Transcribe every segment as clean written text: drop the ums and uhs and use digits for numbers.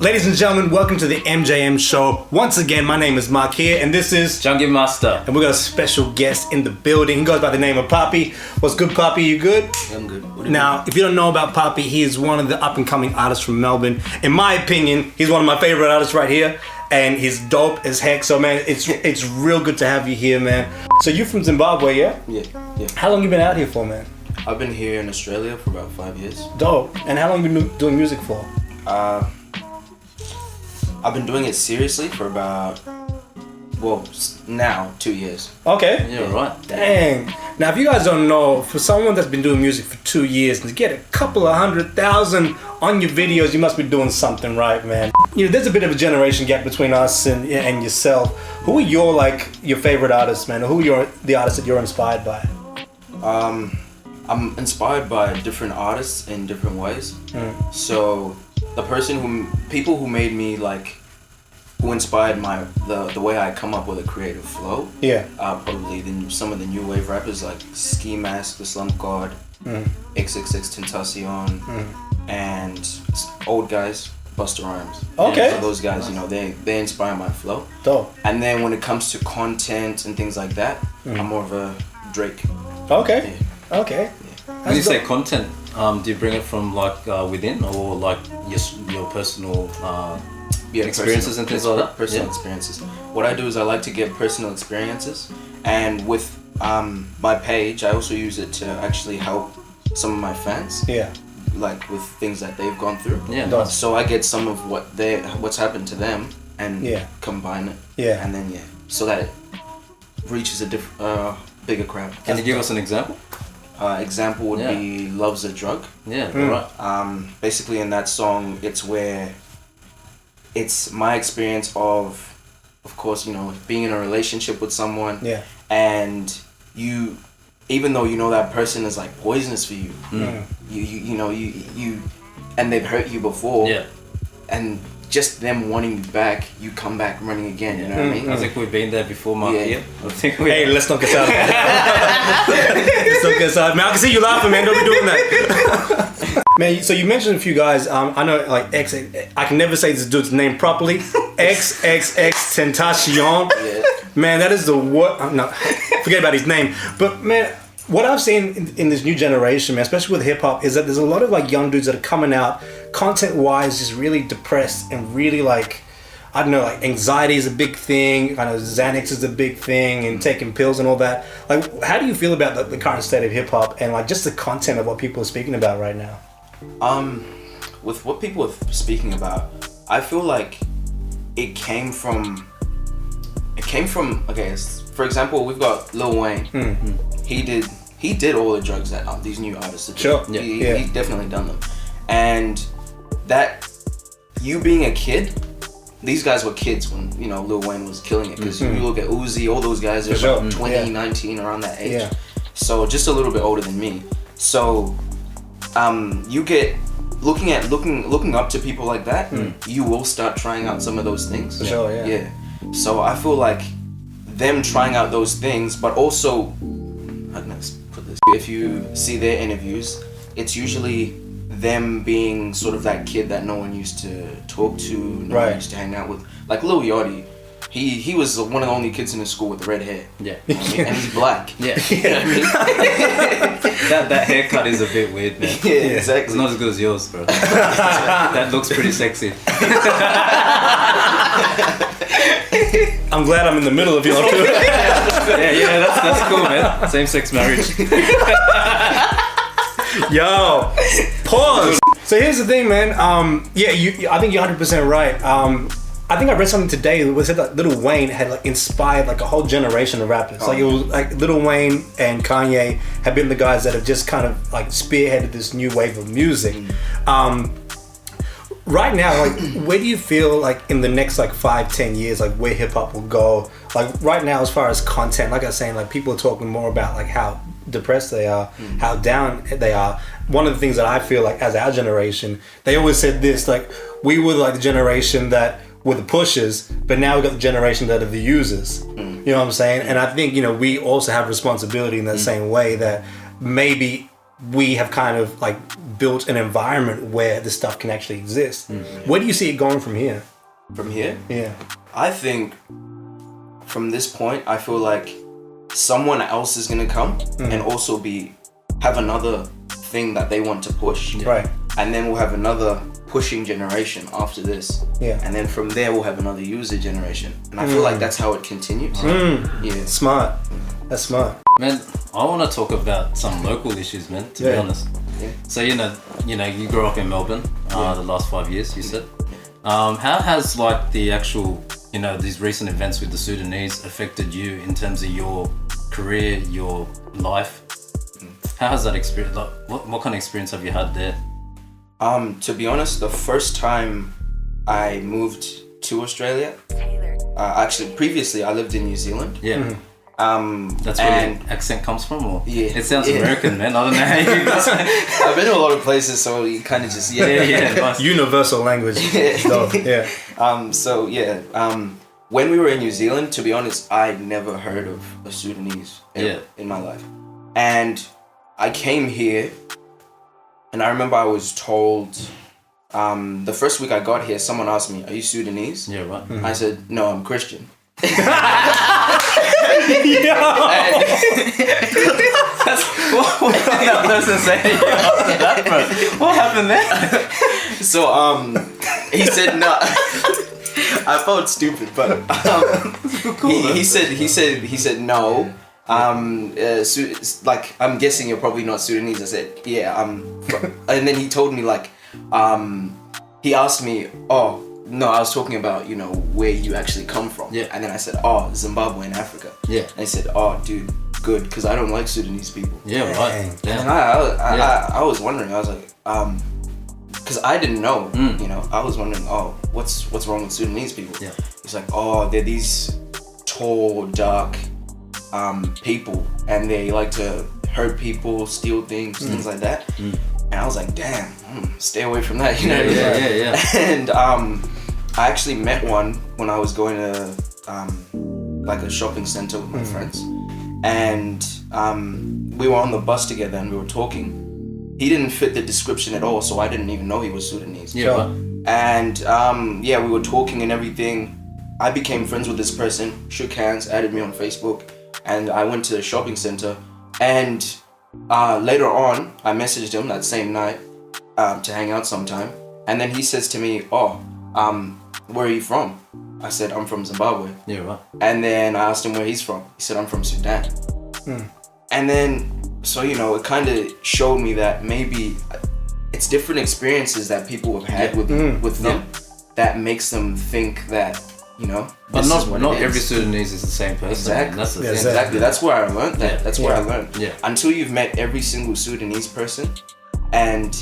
Ladies and gentlemen, welcome to the MJM show. Once again, my name is MARKIA and this is Jungimaster. And we got a special guest in the building. He goes by the name of PAPI. What's good, PAPI? You good? I'm good. Now, if you don't know about PAPI, he is one of the up-and-coming artists from Melbourne. In my opinion, he's one of my favorite artists right here. And he's dope as heck. So, man, it's real good to have you here, man. So you're from Zimbabwe, yeah? Yeah. How long you been out here for, man? I've been here in Australia for about 5 years. Dope. And how long you been doing music for? I've been doing it seriously for about, now 2 years. Okay. Yeah, right. Dang. Now, if you guys don't know, for someone that's been doing music for 2 years, to get a couple of 100,000 on your videos, you must be doing something right, man. You know, there's a bit of a generation gap between us and yourself. Who are your favorite artists, man? Or who are the artists that you're inspired by? I'm inspired by different artists in different ways. So people who made me who inspired the way I come up with a creative flow. Yeah. Probably some of the new wave rappers like Ski Mask, The Slump God, XXX Tentacion, and old guys, Busta Rhymes. Okay. So those guys, they inspire my flow. Dope. And then when it comes to content and things like that, I'm more of a Drake. Okay. Yeah. Okay. When you say content, do you bring it from within or your personal experiences and things like that? Personal experiences. What I do is I like to get personal experiences, and with my page, I also use it to actually help some of my fans. Yeah. Like with things that they've gone through. Yeah. Nice. So I get some of what's happened to them and combine it. Yeah. And then so that it reaches a bigger crowd. Can you give us an example? Example would be "Love's a Drug." Yeah. Right. Basically, in that song, it's my experience of course, being in a relationship with someone. Yeah. And even though that person is like poisonous for you, you and they've hurt you before. Yeah. And just them wanting you back, you come back running again. You know what I mean? I think we've been there before, Mark. Yeah. I think Hey, let's not get started. Let's not get started. Man, I can see you laughing, man. Don't be doing that. Man, so you mentioned a few guys. I know, I can never say this dude's name properly. XXX Tentacion. Yeah. Man, that is the what? No, forget about his name. But man, what I've seen in this new generation, man, especially with hip hop, is that there's a lot of young dudes that are coming out, content-wise, just really depressed and really anxiety is a big thing. Kind of Xanax is a big thing, and taking pills and all that. How do you feel about the current state of hip hop and just the content of what people are speaking about right now? With what people are speaking about, I feel like it came from. Okay, for example, we've got Lil Wayne. He did all the drugs that these new artists are doing. Sure. He's definitely done them. And that, you being a kid, these guys were kids when, Lil Wayne was killing it. Because you look at Uzi, all those guys, they're about 20, 19, around that age. Yeah. So just a little bit older than me. So you get, looking up to people like that, you will start trying out some of those things. For sure, yeah. Yeah. So I feel like them trying out those things, but also, how can I put this? If you see their interviews, it's usually them being sort of that kid that no one used to talk to, no one used to hang out with. Like Lil Yachty, he was one of the only kids in his school with red hair. Yeah. And he's black. Yeah. You know what I mean? that haircut is a bit weird, man. Yeah, exactly. It's not as good as yours, bro. That looks pretty sexy. I'm glad I'm in the middle of y'all too. yeah, that's cool, man. Same-sex marriage. Yo, pause. So here's the thing, man. I think you're 100% right. I think I read something today that said that Lil Wayne had inspired a whole generation of rappers. It was Lil Wayne and Kanye have been the guys that have just kind of spearheaded this new wave of music. Right now, where do you feel in the next 5-10 years, where hip hop will go? Right now, as far as content, like I was saying, people are talking more about how depressed they are, how down they are. One of the things that I feel as our generation, they always said this, we were the generation that were the pushers, but now we've got the generation that are the users. You know what I'm saying? And I think, we also have responsibility in that same way, that maybe we have kind of like built an environment where this stuff can actually exist. Where do you see it going from here? From here, Yeah. I think from this point, I feel like someone else is gonna come and also have another thing that they want to push. Right. And then we'll have another pushing generation after this. Yeah. And then from there we'll have another user generation. And I feel like that's how it continues. Yeah. Smart. That's smart. Man, I want to talk about some local issues, man, to be honest. Yeah. So, you grew up in Melbourne the last 5 years, you said. How has like the actual, these recent events with the Sudanese affected you in terms of your career, your life? How has that experience, like, what kind of experience have you had there? To be honest, the first time I moved to Australia, actually previously I lived in New Zealand. Yeah. That's where your accent comes from, or? Yeah. It sounds American, man. I don't know how you guys. I've been to a lot of places, so you kind of just Nice. Universal language. Stuff. Yeah. When we were in New Zealand, to be honest, I'd never heard of a Sudanese in my life. And I came here, and I remember I was told, the first week I got here, someone asked me, "Are you Sudanese?" Yeah, right. I said, "No, I'm Christian." What did that person say after that, bro? What happened there? So he said no. I felt stupid, but he said no. Like, I'm guessing you're probably not Sudanese. I said, yeah, and then he told me like, he asked me, oh no, I was talking about, where you actually come from. Yeah. And then I said, oh, Zimbabwe in Africa. Yeah. And he said, oh, dude, good, because I don't like Sudanese people. Yeah, right. And Yeah. I was wondering, I was like, because I didn't know, I was wondering, oh, what's wrong with Sudanese people? Yeah. It's like, oh, they're these tall, dark people, and they like to hurt people, steal things like that. And I was like, damn, stay away from that, Yeah. And I actually met one when I was going to like a shopping center with my friends, and we were on the bus together and we were talking. He didn't fit the description at all, so I didn't even know he was Sudanese. Yeah. And we were talking and everything. I became friends with this person, shook hands, added me on Facebook, and I went to the shopping center. And later on, I messaged him that same night to hang out sometime. And then he says to me, oh, where are you from? I said, I'm from Zimbabwe. Yeah, right. And then I asked him where he's from. He said, I'm from Sudan. And then, so, it kind of showed me that maybe it's different experiences that people have had with them that makes them think that, But this is what not it is. every Sudanese is the same person. Exactly. That's the Yeah, thing. Exactly. That's where I learned that. Yeah. That's where I learned. Yeah. Until you've met every single Sudanese person and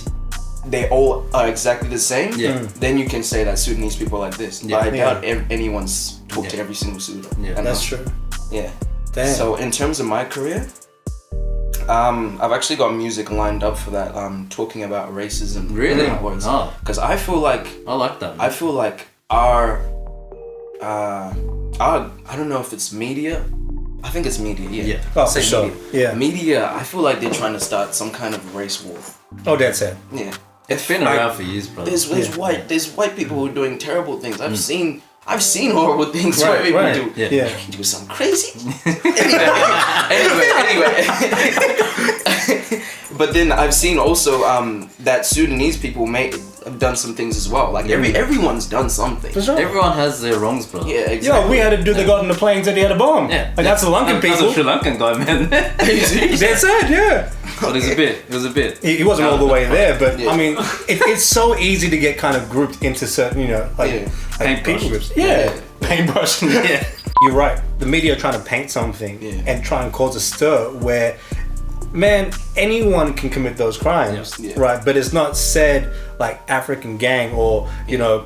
they all are exactly the same, then you can say that Sudanese people are like this. Yeah. But I doubt anyone's talked to every single Sudan. Yeah. That's true. Yeah. Damn. So in terms of my career, I've actually got music lined up for that. Talking about racism. Really? Oh. Because I feel like I like that. I feel like our I don't know if it's media. I think it's media. Yeah. Yeah. Oh, Say for sure. media. Yeah. Media. I feel like they're trying to start some kind of race war. Oh, that's it. Yeah. It's been around for years, brother. There's white people who are doing terrible things. I've seen horrible things where people do. Yeah. Do something crazy. anyway. But then I've seen also that Sudanese people have done some things as well. Like everyone's done something. For sure. Everyone has their wrongs, brother. Yeah, exactly. Yo, we had a dude that got on the plane said he had a bomb. Yeah. Like, that's Sri Lankan That's people. a Sri Lankan guy, man. That's it, yeah. But it was a bit. He wasn't all the way there, but Yeah. I mean, it's so easy to get kind of grouped into certain, like Paintbrush. people groups. Yeah, paintbrush. Yeah. You're right. The media are trying to paint something and try and cause a stir where, man, anyone can commit those crimes, Yeah. right? But it's not said like African gang or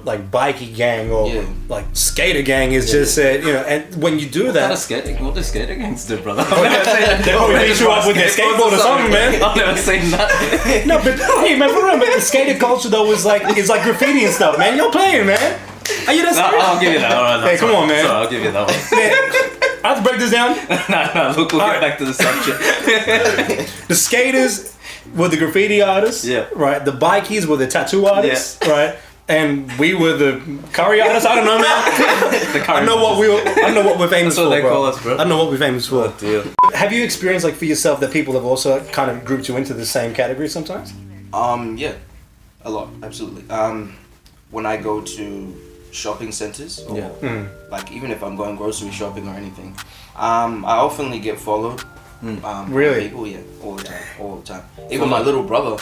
like bikie gang or like skater gang is just said, and when you do that, What do skater gangs do, brother? they probably beat you up with their skateboard or something, man. I've never seen that. No, but hey, man, for real, man, the skater culture though is like graffiti and stuff, man. You're playing, man. Are you that No, serious? I'll give you that. All right, Hey, come on, man. Sorry, I'll give you that one. Man, I have to break this down. No, look, we'll get back to the subject. The skaters were the graffiti artists. Yeah. Right. The bikies were the tattoo artists. Right. And we were the curry artists. I don't know, man. I know what we're famous That's what for, they bro. call us, bro. I know what we're famous for. Oh, dear. Have you experienced like for yourself that people have also kind of grouped you into the same category sometimes? Yeah, a lot, absolutely. When I go to shopping centers, or like even if I'm going grocery shopping or anything, I oftenly get followed. Really? People, yeah, all the time. Even my little brother.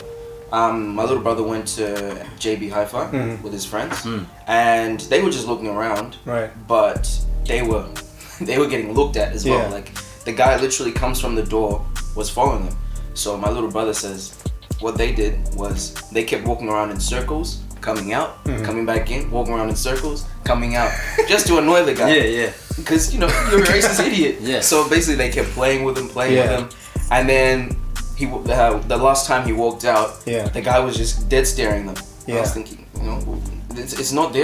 My little brother went to JB Hi-Fi with his friends, and they were just looking around. Right. But they were getting looked at as well. Yeah. Like the guy literally comes from the door, was following them. So my little brother says, what they did was they kept walking around in circles, coming out, coming back in, walking around in circles, coming out, just to annoy the guy. Yeah. Because you're a racist idiot. Yeah. So basically, they kept playing with him, and then the last time he walked out, the guy was just dead staring them. Yeah. I was thinking, it's not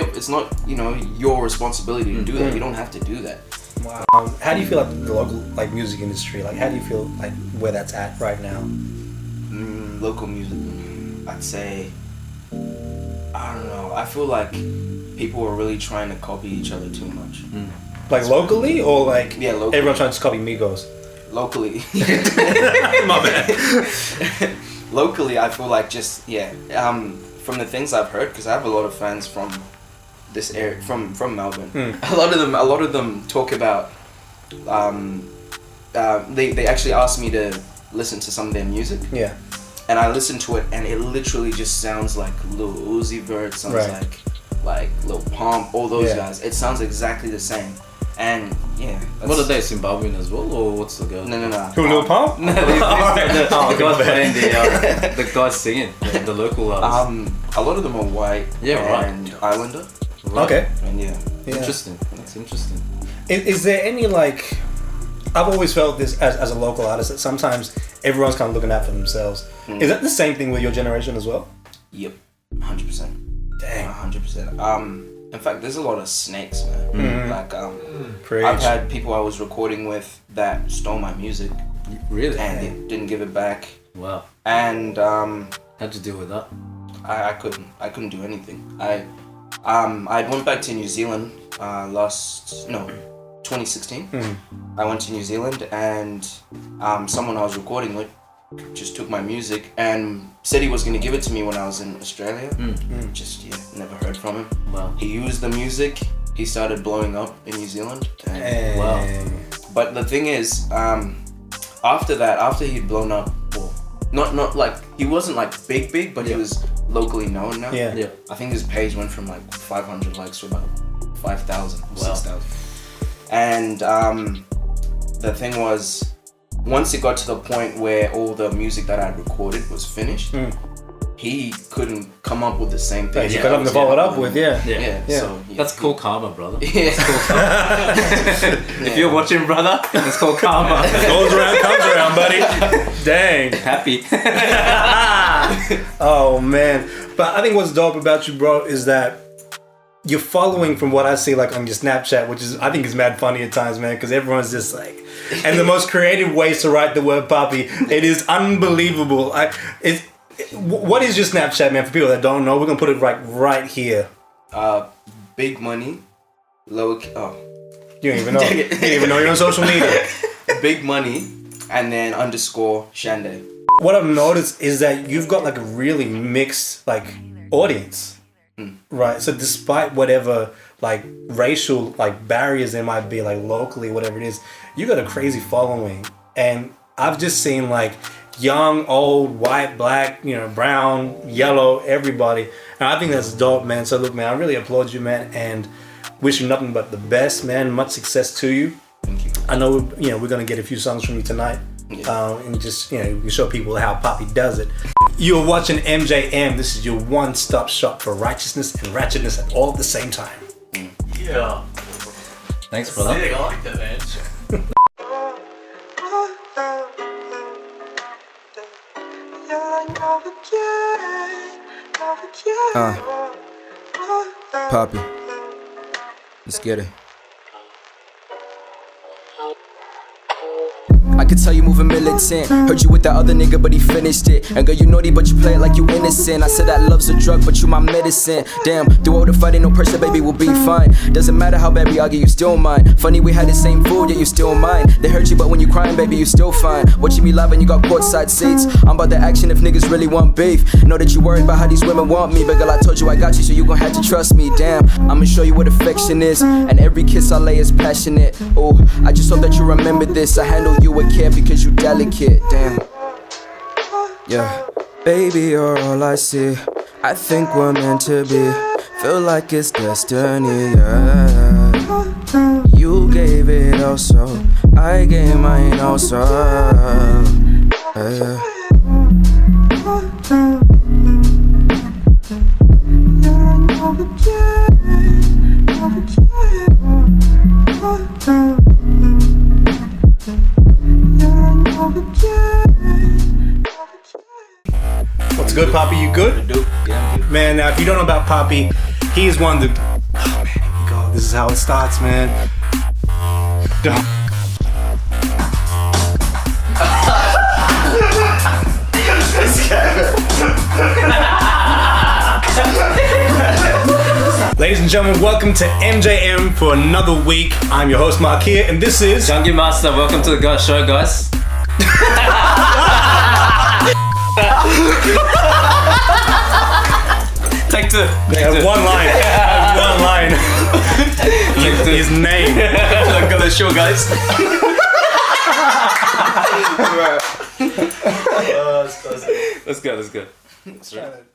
your responsibility to do that. You don't have to do that. Wow. How do you feel like the local like music industry? Like, how do you feel like where that's at right now? Local music, I'd say, I don't know. I feel like people are really trying to copy each other too much. Like locally or like locally. everyone trying to copy Migos? Locally. My bad. Locally, I feel like just from the things I've heard, because I have a lot of fans from this area, from Melbourne. A lot of them talk about. They actually asked me to listen to some of their music. Yeah. And I listened to it, and it literally just sounds like Lil Uzi Vert, sounds like Lil Pump, all those guys. It sounds exactly the same. And What are they, Zimbabwean as well, or what's the girl? No. Who, Lil Pump? No, the guys playing the guys singing, the local artists. A lot of them are white and Islander. Right. Okay. And Interesting. That's interesting. Is there any like? I've always felt this as a local artist that sometimes everyone's kind of looking out for themselves. Is that the same thing with your generation as well? Yep, 100%. Dang. 100%. In fact, there's a lot of snakes, man. Like, Preach. I've had people I was recording with that stole my music. Really? And they didn't give it back. Wow. And How'd you deal with that? I couldn't do anything. I went back to New Zealand 2016. I went to New Zealand, and someone I was recording with just took my music and said he was going to give it to me when I was in Australia. Just never heard from him. Wow. He used the music. He started blowing up in New Zealand. And, Wow. But the thing is, after he'd blown up, well, not like he wasn't like big, but he was locally known now. Yeah. I think his page went from like 500 likes to about 5,000, Wow. 6,000. And the thing was, once it got to the point where all the music that I'd recorded was finished, he couldn't come up with the same thing. You got nothing to follow it up with, Yeah. So, That's called karma, brother. Yeah. If you're watching, brother, it's called karma. Goes around, comes around, buddy. Dang. Happy. Oh man. But I think what's dope about you, bro, is that you're following from what I see like on your Snapchat, which is I think is mad funny at times, man, because everyone's just like, and the most creative ways to write the word "papi." It is unbelievable. What is your Snapchat, man? For people that don't know, we're gonna put it right here. Big money, low. You don't even know. You don't even know you're on social media. Big money, and then _ Shande. What I've noticed is that you've got like a really mixed like audience. Right, so despite whatever like racial like barriers there might be like locally, whatever it is, you got a crazy following. And I've just seen like young, old, white, black, brown, yellow, everybody. And I think that's dope, man. So look, man, I really applaud you, man, and wish you nothing but the best, man. Much success to you. Thank you. I know we're gonna get a few songs from you tonight. And just we show people how Papi does it. You're watching MJM. This is your one-stop shop for righteousness and ratchetness at all at the same time. Yeah. Thanks, brother. Sick, I like that, man. Papi, let's get it. I I could tell you moving militant. Heard you with that other nigga, but he finished it. And girl, you naughty, but you play it like you innocent. I said that love's a drug, but you my medicine. Damn, through all the fighting, no pressure, baby, we'll be fine. Doesn't matter how bad we argue, you still mine. Funny, we had the same food, yet you still mine. They hurt you, but when you crying, baby, you still fine. Watching me live and you got courtside seats. I'm about the action if niggas really want beef. Know that you worried about how these women want me, but girl, I told you I got you, so you gon' have to trust me. Damn, I'ma show you what affection is, and every kiss I lay is passionate. Oh, I just hope that you remember this. I handle you with care because you delicate. Damn. Yeah, baby, you're all I see. I think we're meant to be. Feel like it's destiny. Yeah. You gave it all, so I gave mine also. Yeah. What's good, Papi? You good? Yeah. Man, now if you don't know about Papi, he is one of the... Oh, man, here we go. This is how it starts, man. Ladies and gentlemen, welcome to MJM for another week. I'm your host, Markia, and this is... Jungie Master, welcome to the show, guys. Take two. One line. One line. His name. Look at the show, guys. Let's go.